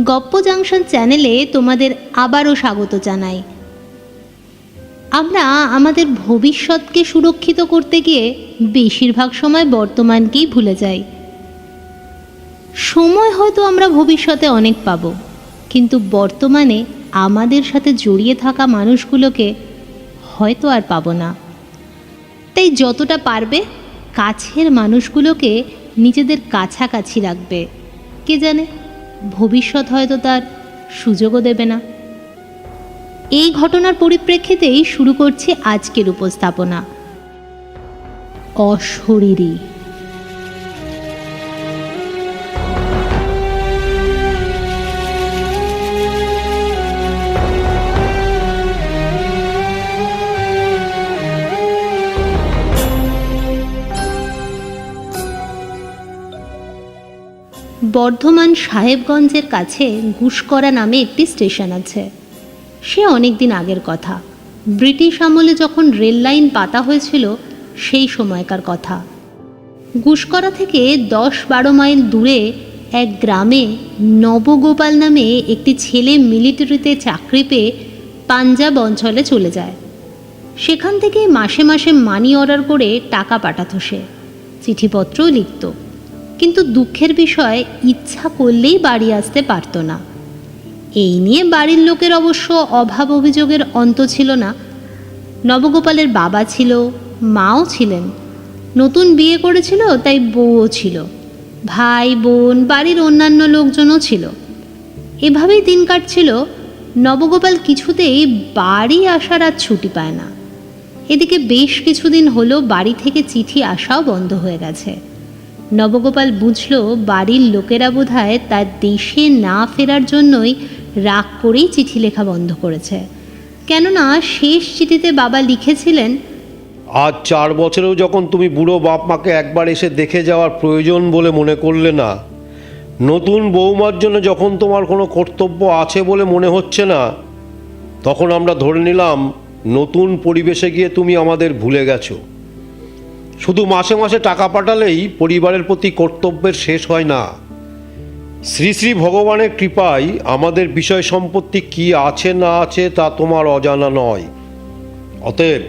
গপ্প জাংশন চ্যানেলে তোমাদের আবারও স্বাগত জানাই। আমরা আমাদের ভবিষ্যৎকে সুরক্ষিত করতে গিয়ে বেশিরভাগ সময় বর্তমানকেই ভুলে যাই। সময় হয়তো আমরা ভবিষ্যতে অনেক পাব, কিন্তু বর্তমানে আমাদের সাথে জড়িয়ে থাকা মানুষগুলোকে হয়তো আর পাবো না। তাই যতটা পারবে কাছের মানুষগুলোকে নিজেদের কাছাকাছি রাখবে। কে জানে, ভবিষ্যৎ হয়তো তার সুযোগও দেবে না। এই ঘটনার পরিপ্রেক্ষিতেই শুরু করছি আজকের উপস্থাপনা, অশরীরী। বর্ধমান সাহেবগঞ্জের কাছে গুসকরা নামে একটি স্টেশন আছে। সে অনেক দিন আগের কথা, ব্রিটিশ আমলে যখন রেল লাইন পাতা হয়েছিল সেই সময়কার কথা। গুসকরা থেকে 10-12 মাইল দূরে এক গ্রামে নবগোপাল নামে একটি ছেলে মিলিটারিতে চাকরি পেয়ে পাঞ্জাব অঞ্চলে চলে যায়। সেখান থেকে মাসে মাসে মানি অর্ডার করে টাকা পাঠাতো সে, চিঠিপত্রও লিখত। কিন্তু দুঃখের বিষয়, ইচ্ছা করলেই বাড়ি আসতে পারত না। এই নিয়ে বাড়ির লোকের অবশ্য অভাব অভিযোগের অন্ত ছিল না। নবগোপালের বাবা ছিল, মাও ছিলেন, নতুন বিয়ে করেছিল তাই বউও ছিল, ভাই বোন বাড়ির অন্যান্য লোকজনও ছিল। এভাবেই দিন কাটছিল। নবগোপাল কিছুতেই বাড়ি আসার আর ছুটি পায় না। এদিকে বেশ কিছুদিন হলো বাড়ি থেকে চিঠি আসাও বন্ধ হয়ে গেছে। নবগোপাল বুঝল বাড়ির লোকেরা বোধহয় তার দেশে না ফেরার জন্যই রাগ করেই চিঠি লেখা বন্ধ করেছে। কেননা শেষ চিঠিতে বাবা লিখেছিলেন, আজ 4 বছরেও যখন তুমি বুড়ো বাপ মাকে একবার এসে দেখে যাওয়ার প্রয়োজন বলে মনে করলে না, নতুন বৌমার জন্য যখন তোমার কোনো কর্তব্য আছে বলে মনে হচ্ছে না, তখন আমরা ধরে নিলাম নতুন পরিবেশে গিয়ে তুমি আমাদের ভুলে গেছো। শুধু মাসে মাসে টাকা পাঠালেই পরিবারের প্রতি কর্তব্যের শেষ হয় না। শ্রী শ্রী ভগবানের কৃপায় আমাদের বিষয় সম্পত্তি কি আছে না আছে তা তোমার অজানা নয়। অতএব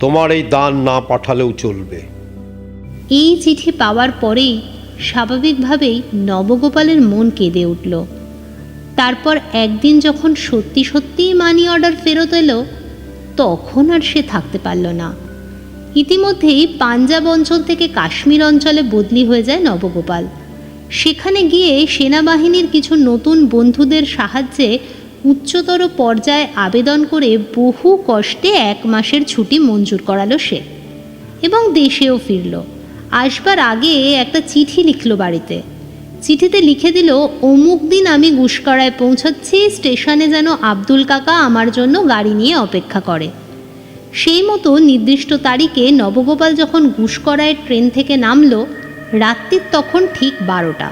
তোমার এই দান না পাঠালেও চলবে। এই চিঠি পাওয়ার পরেই স্বাভাবিকভাবেই নবগোপালের মন কেঁদে উঠল। তারপর একদিন যখন সত্যি সত্যিই মানি অর্ডার ফেরত এলো, তখন আর সে থাকতে পারল না। ইতিমধ্যেই পাঞ্জাব অঞ্চল থেকে কাশ্মীর অঞ্চলে বদলি হয়ে যায় নবগোপাল। সেখানে গিয়ে সেনাবাহিনীর কিছু নতুন বন্ধুদের সাহায্যে উচ্চতর পর্যায়ে আবেদন করে বহু কষ্টে 1 মাসের ছুটি মঞ্জুর করালো সে, এবং দেশেও ফিরল। আসবার আগে একটা চিঠি লিখল বাড়িতে। চিঠিতে লিখে দিল, অমুক দিন আমি গুসকরায় পৌঁছাচ্ছি, স্টেশনে যেন আব্দুল কাকা আমার জন্য গাড়ি নিয়ে অপেক্ষা করে। সেই মতো নির্দিষ্ট তারিখে নবগোপাল যখন গুসকরায় ট্রেন থেকে নামল, রাত্রির তখন ঠিক 12টা।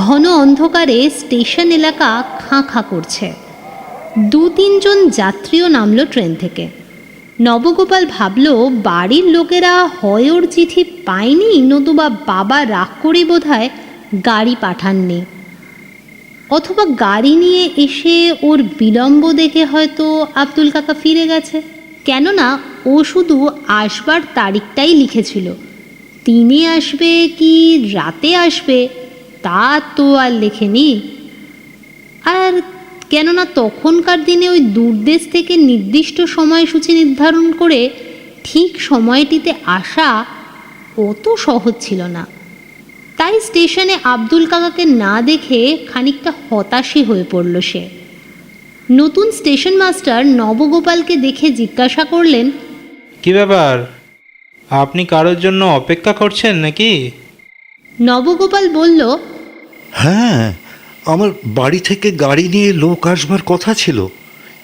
ঘন অন্ধকারে স্টেশন এলাকা খাঁ খাঁ করছে। 2-3 জন যাত্রীও নামলো ট্রেন থেকে। নবগোপাল ভাবল, বাড়ির লোকেরা হয় ওর চিঠি পায়নি, নতুবা বাবা রাগ করে বোধহয় গাড়ি পাঠাননি, অথবা গাড়ি নিয়ে এসে ওর বিলম্ব দেখে হয়তো আব্দুল কাকা ফিরে গেছে। কেননা ও শুধু আসবার তারিখটাই লিখেছিল, দিনে আসবে কি রাতে আসবে তা তো আর লেখেনি। আর কেননা তখনকার দিনে ওই দূরদেশ থেকে নির্দিষ্ট সময়সূচি নির্ধারণ করে ঠিক সময়টিতে আসা অত সহজ ছিল না। তাই স্টেশনে আব্দুল কাকাকে না দেখে খানিকটা হতাশই হয়ে পড়ল সে। নতুন স্টেশন মাস্টার নবগোপালকে দেখে জিজ্ঞাসা করলেন, কি ব্যাপার, আপনি কারোর জন্য অপেক্ষা করছেন নাকি? নবগোপাল বলল, হ্যাঁ, আমার বাড়ি থেকে গাড়ি নিয়ে লোক আসবার কথা ছিল,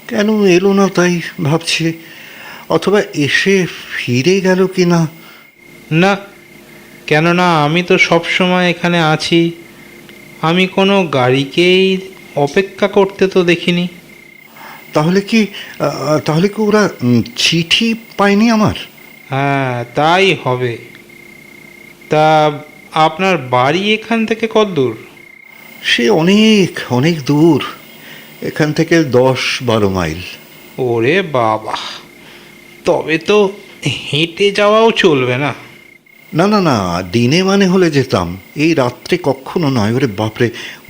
কেন এলো না তাই ভাবছি, অথবা এসে ফিরে গেল কি না। না, কেননা আমি তো সব সময় এখানে আছি, আমি কোনো গাড়িকেই অপেক্ষা করতে তো দেখিনি। তাহলে কি ওরা চিঠি পায়নি আমার? হ্যাঁ, তাই হবে। তা আপনার বাড়ি এখান থেকে কত দূর? সে অনেক অনেক দূর, এখান থেকে 10-12 মাইল। ওরে বাবা, তবে তো হেঁটে যাওয়াও চলবে না। না না না, দিনে মানে হলে যেতাম, এই রাত্রে কখনো নয়। ওরে বাপরে,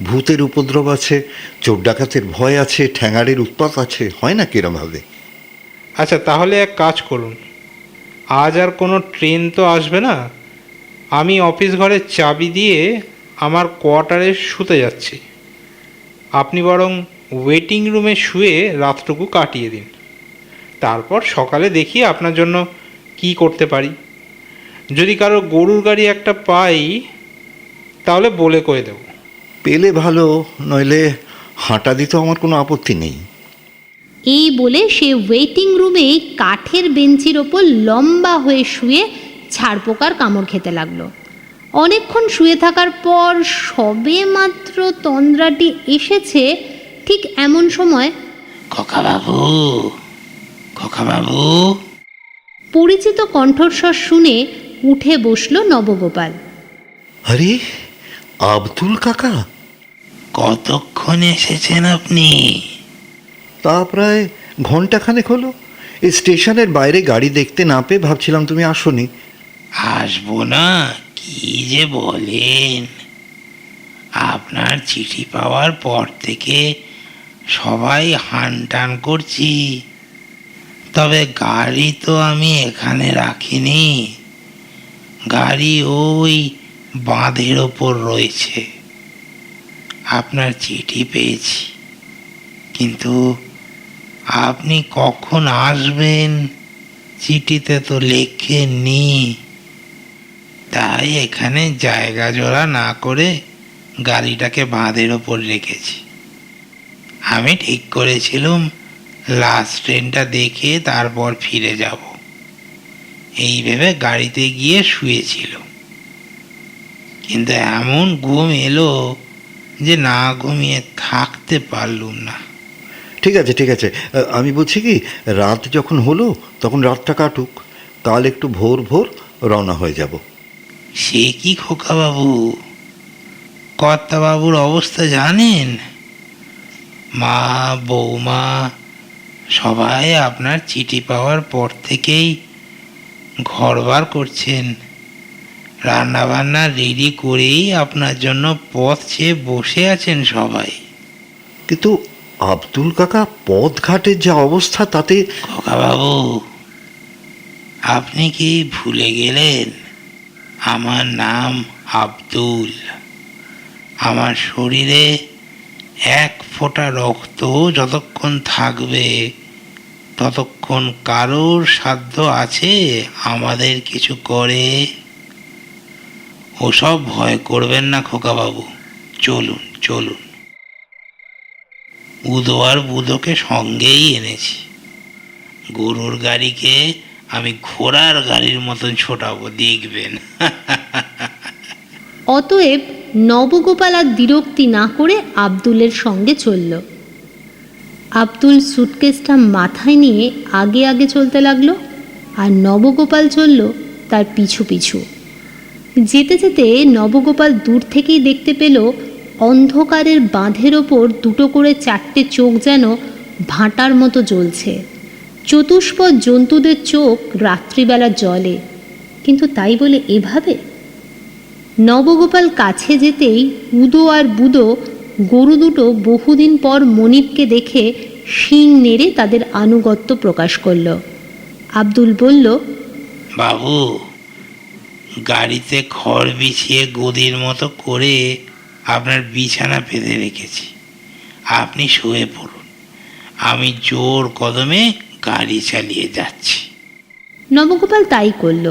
ভূতের উপদ্রব আছে, চোর ডাকাতের ভয় আছে, ঠ্যাঙাড়ের উৎপাত আছে, হয় না কিরমভাবে? আচ্ছা, তাহলে এক কাজ করুন, আজ আর কোনো ট্রেন তো আসবে না, আমি অফিস ঘরের চাবি দিয়ে আমার কোয়ার্টারে শুতে যাচ্ছি। আপনি বরং ওয়েটিং রুমে শুয়ে রাতটুকু কাটিয়ে দিন, তারপর সকালে দেখি আপনার জন্য কি করতে পারি। যদি কারো গরুর গাড়ি একটা পাই তাহলে বলে কয়ে দেব। পেলে ভালো, নইলে হাঁটা দিতেও আমার কোনো আপত্তি নেই। এই বলে সে ওয়েটিং রুমে কাঠের বেঞ্চির ওপর লম্বা হয়ে শুয়ে ছাড়পোকার কামড় খেতে লাগলো। অনেকক্ষণ শুয়ে থাকার পর সবে মাত্র তন্দ্রাটি এসেছে, ঠিক এমন সময় খোকাবাবু, খোকাবাবু। পরিচিত কণ্ঠস্বর শুনে উঠে বসল নবগোপাল। আরে, আব্দুল কাকা! কতক্ষণ এসেছেন আপনি? তা প্রায় ঘন্টাখানেক হলো। এই স্টেশনের বাইরে গাড়ি দেখতে না পেয়ে ভাবছিলাম তুমি আসোনি। আসবো না, কি যে বলেন। আপনার চিঠি পাওয়ার পর থেকে সবাই হানটান করছি, তবে গাড়ি তো আমি এখানে রাখিনি। গাড়ি ওই বাঁধের ওপর রয়েছে। আপনার চিঠি পেয়েছি, কিন্তু আপনি কখন আসবেন চিঠিতে তো লেখেননি। তাই এখানে জায়গা জোড়া না করে গাড়িটাকে বাঁধের ওপর রেখেছি। আমি ঠিক করেছিলাম লাস্ট ট্রেনটা দেখে তারপর ফিরে যাব, এই ভেবে গাড়িতে গিয়ে শুয়েছিল। কিন্তু এমন ঘুম এলো যে না ঘুমিয়ে থাকতে পারলুম না। ঠিক আছে ঠিক আছে, আমি বলছি কি, রাত যখন হলো তখন রাতটা কাটুক, কাল একটু ভোর ভোর রওনা হয়ে যাব। সে কি খোকাবাবু, কর্তাবাবুর অবস্থা জানেন? মা, বৌমা সবাই আপনার চিঠি পাওয়ার পর থেকেই ঘরবার করছেন, রান্নাবান্না রেডি করেই আপনার জন্য পথ চেয়ে বসে আছেন সবাই। কিন্তু আব্দুল কাকা, পথঘাটের যা অবস্থা তাতে... খোকাবাবু, আপনি কি ভুলে গেলেন আমার নাম আব্দুল? আমার শরীরে এক ফোঁটা রক্ত যতক্ষণ থাকবে ততক্ষণ কারোর সাধ্য আছে আমাদের কিছু করে? ওসব ভয় করবেন না খোকাবাবু, চলুন চলুন। উদো আর বুধোকে সঙ্গেই এনেছি। গরুর গাড়িকে আমি ঘোড়ার গাড়ির মতন ছোটাবো, দেখবেন। অতএব নবগোপাল আর বিরক্তি না করে আব্দুলের সঙ্গে চলল। আব্দুল সুটকেসটা মাথায় নিয়ে আগে আগে চলতে লাগলো, আর নবগোপাল চলল তার পিছু পিছু। যেতে যেতে নবগোপাল দূর থেকেই দেখতে পেল অন্ধকারের বাঁধের ওপর দুটো করে চারটে চোখ যেন ভাঁটার মতো জ্বলছে। চতুষ্পদ জন্তুদের চোখ রাত্রিবেলা জ্বলে, কিন্তু তাই বলে এভাবে? নবগোপাল কাছে যেতেই উদো আর বুদো গরু দুটো বহুদিন পর মনিবকে দেখে শিং নেড়ে তাদের আনুগত্য প্রকাশ করল। আব্দুল বলল, বাবু, গাড়িতে খড় বিছিয়ে গদির মতো করে আপনার বিছানা পেতে রেখেছি, আপনি শুয়ে পড়ুন, আমি জোর কদমে গাড়ি চালিয়ে যাচ্ছি। নবগোপাল তাই করল।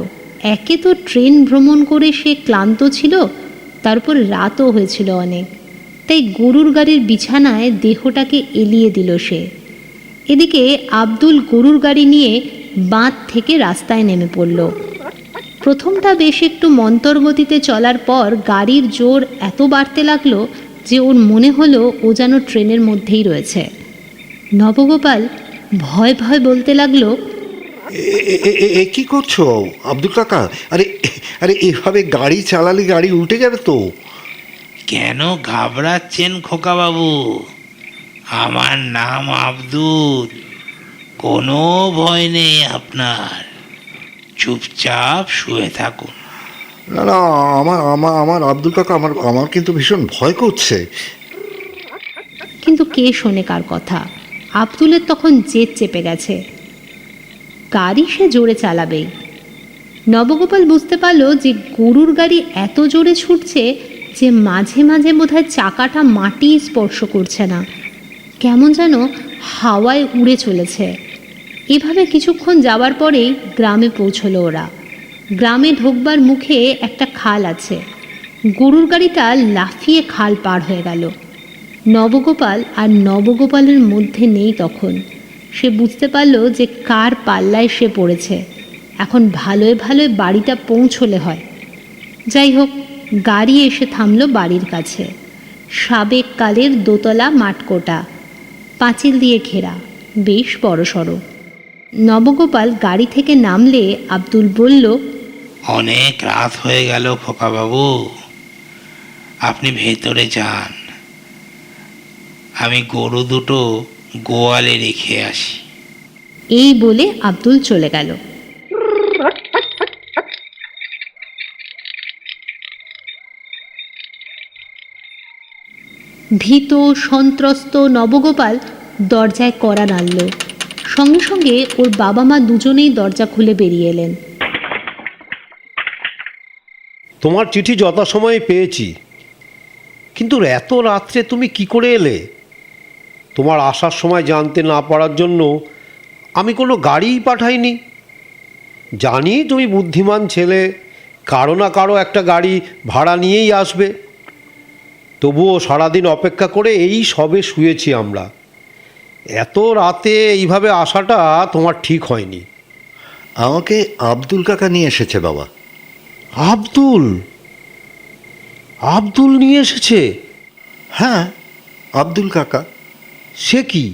একে তো ট্রেন ভ্রমণ করে সে ক্লান্ত ছিল, তারপর রাতও হয়েছিল অনেক, তাই গরুর গাড়ির বিছানায় দেহটাকে এলিয়ে দিল সে। এদিকে আব্দুল গরুর গাড়ি নিয়ে বাঁধ থেকে রাস্তায় নেমে পড়ল। প্রথমটা বেশ একটু মন্তরগতিতে চলার পর গাড়ির জোর এত বাড়তে লাগলো যে ওর মনে হলো ও যেন ট্রেনের মধ্যেই রয়েছে। নবগোপাল ভয় ভয় বলতে লাগলো, এ কি করছো আব্দুল কাকা? আরে আরে এভাবে গাড়ি চালালে গাড়ি উল্টে যাবে তো। কেন ঘাবড়াচ্ছেন খোকাবাবু? আমার নাম আব্দুল, কোনো ভয় নেই আপনার। চুপচাপ শুয়ে থাকুন। না না, আমার আমার আমার আব্দুল কাকা, আমার আমার কিন্তু ভীষণ ভয় করছে। কিন্তু কে শোনে কার কথা? আব্দুলের তখন জেদ চেপে গেছে, গাড়ি সে জোরে চালাবেই। নবগোপাল বুঝতে পারল যে গরুর গাড়ি এত জোরে ছুটছে যে মাঝে মাঝে বোধহয় চাকাটা মাটি স্পর্শ করছে না, কেমন যেন হাওয়ায় উড়ে চলেছে। এভাবে কিছুক্ষণ যাওয়ার পরেই গ্রামে পৌঁছলো ওরা। গ্রামে ঢোকবার মুখে একটা খাল আছে। গরুর গাড়িটা লাফিয়ে খাল পার হয়ে গেল। নবগোপাল আর নবগোপালের মধ্যে নেই তখন। সে বুঝতে পারল যে কার পাল্লায় সে পড়েছে। এখন ভালোয় ভালোয় বাড়িটা পৌঁছলে হয়। যাই হোক, গাড়ি এসে থামল বাড়ির কাছে। সাবেক কালের দোতলা মাঠকোটা, পাঁচিল দিয়ে ঘেরা, বেশ বড়সড়। নবগোপাল গাড়ি থেকে নামলে আব্দুল বলল, অনেক রাত হয়ে গেল খোকাবাবু, আপনি ভেতরে যান, আমি গরু দুটো গোয়ালে রেখে আসি। এই বলে আব্দুল চলে গেল। ভীত সন্ত্রস্ত নবগোপাল দরজায় কড়া নাড়ল। সঙ্গে সঙ্গে ওর বাবা মা দুজনেই দরজা খুলে বেরিয়ে এলেন। তোমার চিঠি যথাসময়ে পেয়েছি, কিন্তু এত রাত্রে তুমি কি করে এলে? তোমার আসার সময় জানতে না পারার জন্য আমি কোনো গাড়িই পাঠাইনি। জানি তুমি বুদ্ধিমান ছেলে, কারো না কারো একটা গাড়ি ভাড়া নিয়েই আসবে। তবুও সারাদিন অপেক্ষা করে এই সবে শুয়েছি আমরা। এত রাতে এইভাবে আসাটা তোমার ঠিক হয়নি। আমাকে আব্দুল কাকা নিয়ে এসেছে বাবা। আব্দুল? আব্দুল নিয়ে এসেছে? হ্যাঁ, আব্দুল কাকা। সে কি,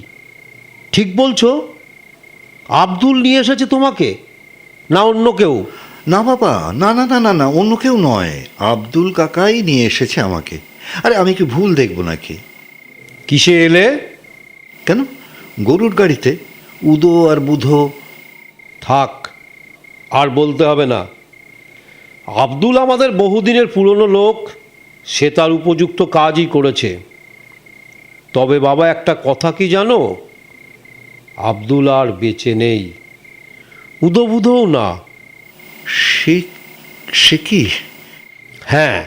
ঠিক বলছো? আব্দুল নিয়ে এসেছে তোমাকে, না অন্য কেউ? না বাবা, না না না না না, অন্য কেউ নয়, আব্দুল কাকাই নিয়ে এসেছে আমাকে। আরে আমি কি ভুল দেখব নাকি? কিসে এলে? কেন, গরুর গাড়িতে, উদো আর বুধো। থাক, আর বলতে হবে না। আব্দুল আমাদের বহুদিনের পুরনো লোক, সে তার উপযুক্ত কাজই করেছে। তবে বাবা, একটা কথা কি জানো? আব্দুল আর বেঁচে নেই, উদবুধও না। সে সে কি? হ্যাঁ,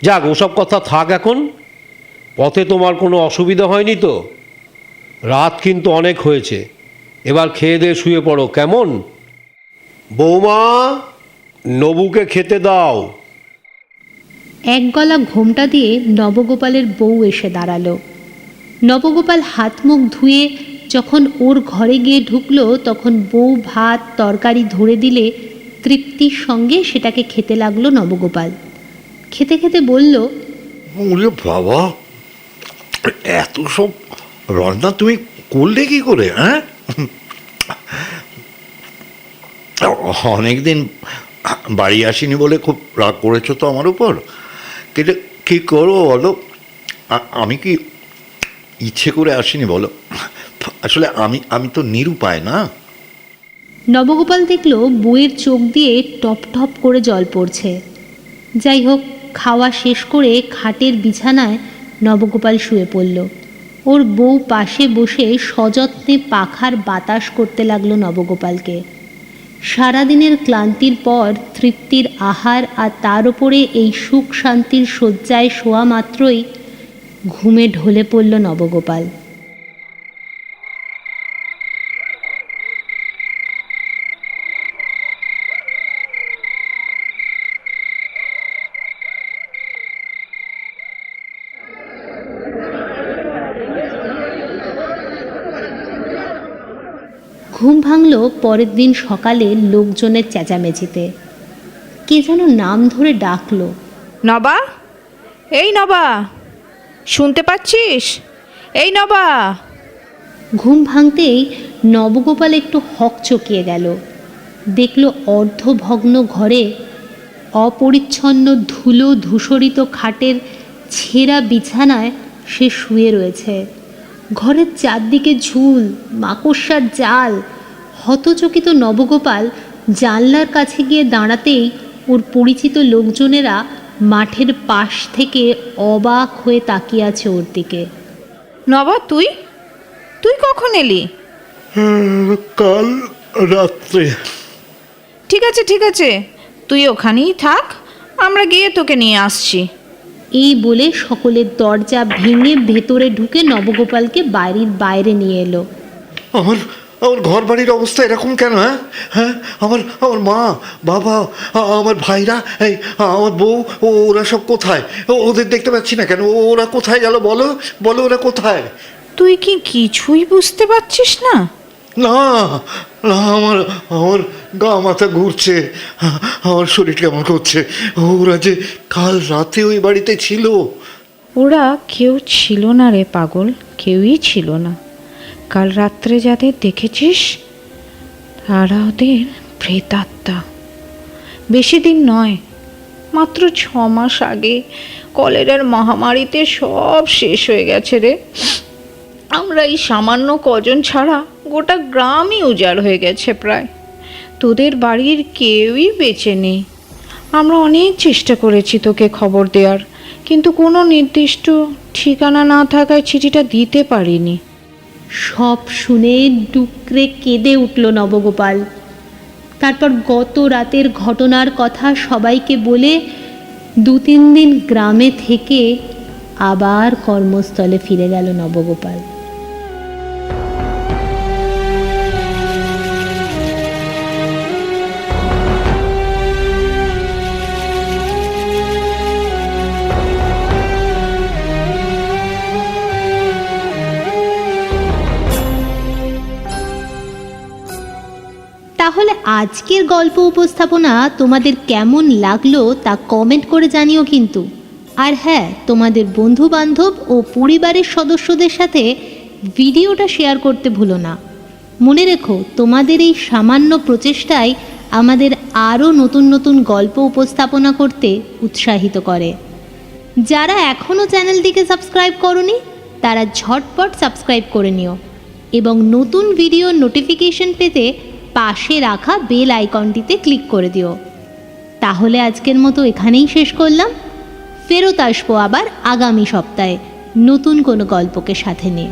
যাক, ওসব কথা থাক এখন। পথে তোমার কোনো অসুবিধা হয়নি তো? রাত কিন্তু অনেক হয়েছে, এবার খেয়ে দিয়ে শুয়ে পড়ো, কেমন? বৌমা, নবুকে খেতে দাও। এক গলা ঘোমটা দিয়ে নবগোপালের বউ এসে দাঁড়ালো। নবগোপাল হাত মুখ ধুয়ে যখন ওর ঘরে গিয়ে ঢুকলো, তখন বউ ভাত তরকারি ধরে দিলে তৃপ্তির সঙ্গে সেটাকে খেতে লাগলো নবগোপাল। খেতে খেতে বলল, ওরে বাবা, এত সব রান্না তুমি করলে কি করে? হ্যাঁ, অনেকদিন বাড়ি আসিনি বলে খুব রাগ করেছো তো আমার উপর। কিন্তু কী করবো বলো, আমি কি ইচ্ছে করে আসিনি বলো? আসলে আমি তো নিরুপায় না। নবগোপাল দেখল বউয়ের চোখ দিয়ে টপ টপ করে জল পড়ছে। যাই হোক, খাওয়া শেষ করে খাটের বিছানায় নবগোপাল শুয়ে পড়ল। ওর বউ পাশে বসে সযত্নে পাখার বাতাস করতে লাগলো নবগোপালকে। সারাদিনের ক্লান্তির পর তৃপ্তির আহার আর তার উপরে এই সুখ শান্তির শয্যায় শোয়া মাত্রই ঘুমে ঢলে পড়ল নবগোপাল। ঘুম ভাঙল পরের দিন সকালে লোকজনের চেঁচামেচিতে। কে যেন নাম ধরে ডাকলো। নবা, এই নবা, শুনতে পাচ্ছিস? এই নবা। ঘুম ভাঙতেই নবগোপাল একটু হকচকিয়ে গেল। দেখল অর্ধভগ্ন ঘরে অপরিচ্ছন্ন ধুলো ধূসরিত খাটের ছেঁড়া বিছানায় সে শুয়ে রয়েছে। ঘরের চারদিকে ঝুল, মাকড়সার জাল। হতচকিত নবগোপাল জানলার কাছে গিয়ে দাঁড়াতেই ওর পরিচিত লোকজনেরা মাঠের পাশ থেকে অবাক হয়ে তাকিয়ে আছে ওর দিকে। নবা, তুই তুই কখন এলি? কাল রাত্রে। ঠিক আছে ঠিক আছে, তুই ওখানেই থাক, আমরা গিয়ে তোকে নিয়ে আসছি। এই বলে সকলের দরজা ভেঙে ভেতরে ঢুকে নবগোপালকে বাড়ির বাইরে নিয়ে এলো। আমার আমার ঘর বাড়ির অবস্থা এরকম কেন? হ্যাঁ হ্যাঁ, আমার আমার মা, বাবা, আমার ভাইরা, এই আমার বউ, ওরা সব কোথায়? ওদের দেখতে পাচ্ছি না কেন? ওরা কোথায় গেল? বলো বলো, ওরা কোথায়? তুই কি কিছুই বুঝতে পারছিস না? না না, আমার আমার গা মাথা ঘুরছে, আমার শরীর কেমন করছে। ওরা যে কাল রাতে ওই বাড়িতে ছিল। ওরা কেউ ছিল না রে পাগল, কেউই ছিল না। কাল রাত্রে যাদের দেখেছিস তারা ওদের প্রেতাত্মা। বেশি দিন নয়, মাত্র 6 মাস আগে কলেরার মহামারীতে সব শেষ হয়ে গেছে রে। আমরা এই সামান্য কজন ছাড়া গোটা গ্রামই উজাড় হয়ে গেছে প্রায়। তোদের বাড়ির কেউই বেঁচে নেই। আমরা অনেক চেষ্টা করেছি তোকে খবর দেওয়ার, কিন্তু কোনো নির্দিষ্ট ঠিকানা না থাকায় চিঠিটা দিতে পারিনি। সব শুনে ডুকরে কেঁদে উঠল নবগোপাল। তারপর গত রাতের ঘটনার কথা সবাইকে বলে 2-3 দিন গ্রামে থেকে আবার কর্মস্থলে ফিরে গেল নবগোপাল। তাহলে আজকের গল্প উপস্থাপনা তোমাদের কেমন লাগলো তা কমেন্ট করে জানিও কিন্তু। আর হ্যাঁ, তোমাদের বন্ধু বান্ধব ও পরিবারের সদস্যদের সাথে ভিডিওটা শেয়ার করতে ভুলো না। মনে রেখো, তোমাদের এই সামান্য প্রচেষ্টাই আমাদের আরও নতুন নতুন গল্প উপস্থাপনা করতে উৎসাহিত করে। যারা এখনও চ্যানেলটিকে সাবস্ক্রাইব করোনি তারা ঝটপট সাবস্ক্রাইব করে নিও এবং নতুন ভিডিও নোটিফিকেশন পেতে পাশে রাখা বেল আইকনটিতে ক্লিক করে দিও। তাহলে আজকের মতো এখানেই শেষ করলাম। ফেরত আসবো আবার আগামী সপ্তাহে নতুন কোনো গল্পকে সাথে নিয়ে।